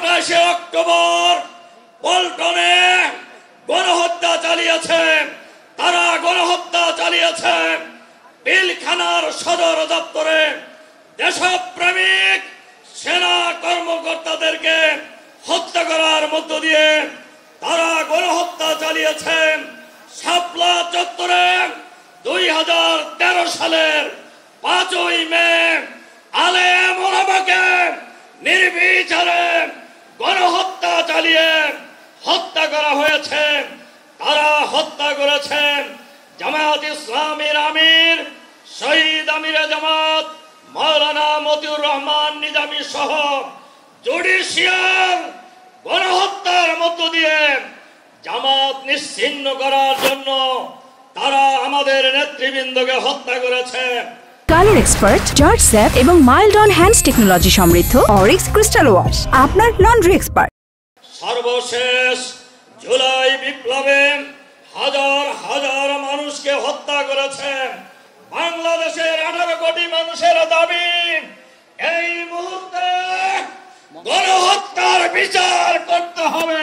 27 October পল্টনে গণহত্যা চালিয়েছে। তারা গণহত্যা চালিয়েছে পিলখানার সদর দপ্তরে। দেশপ্রেমিক সেনা কর্মকর্তাদেরকে হত্যা করার মধ্য দিয়ে তারা গণহত্যা চালিয়েছে শাপলা চত্বরে। 2013 সালের 5ই মে আলেম ওলামাকে নির্বিচারে গণহত্যা চালিয়ে হত্যা করা হয়েছে। তারা হত্যা করেছেন জামায়াত ইসলামীর আমির শহীদ আমিরে জামাত মাওলানা মতিউর রহমান নিজামী সহ জুডিশিয়াল গণহত্যার মধ্য দিয়ে জামাত নিশ্চিহ্ন করার জন্য তারা আমাদের নেতৃবৃন্দকে হত্যা করেছে। কালার এক্সপার্ট, জর্জ স্যাপ এবং মাইল্ড অন হ্যান্ডস টেকনোলজি সমৃদ্ধ অরিক্স ক্রিস্টাল ওয়াশ আপনার লন্ড্রি এক্সপার্ট। সর্বশেষ জুলাই বিপ্লবে হাজার হাজার মানুষকে হত্যা করেছে। বাংলাদেশের 18 কোটি মানুষের দাবি এই মুহূর্তে গণহত্যার বিচার করতে হবে।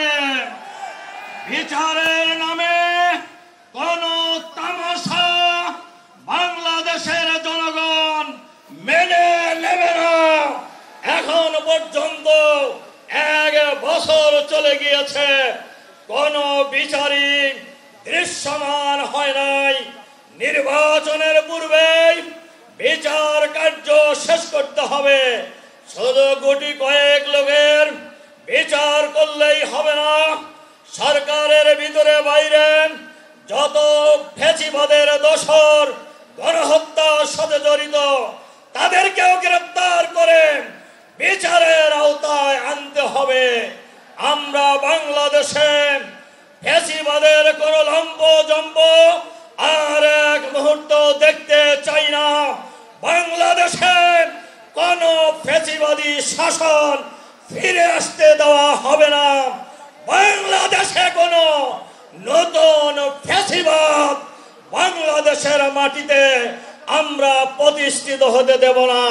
বিচারের নামে কোন তামাশা বাংলাদেশের জনগণ মেনে নেবে না। এখন পর্যন্ত 1 বছর চলে গিয়েছে, কোন বিচারই দৃশ্যমান হয় নাই। নির্বাচনের পূর্বেই বিচার কার্য শেষ করতে হবে। শুধু গুটি কয়েক লোকের বিচার করলেই হবে না। সরকারের ভিতরে বাইরে যত ফ্যাসিবাদের দোসর গণহত্যার সাথে জড়িত তাদেরকেও গ্রেফতার করে বিচারের আওতায় আনতে হবে। আমরা বাংলাদেশে ফ্যাসিবাদের কোন লম্ব জম্ব আর এক মুহূর্ত দেখতে চাই না। বাংলাদেশে কোন ফ্যাসিবাদী শাসন ফিরে আসতে দেওয়া হবে না। বাংলাদেশে কোন নতুন ফ্যাসিবাদ বাংলাদেশের মাটিতে আমরা প্রতিষ্ঠিত হতে দেব না।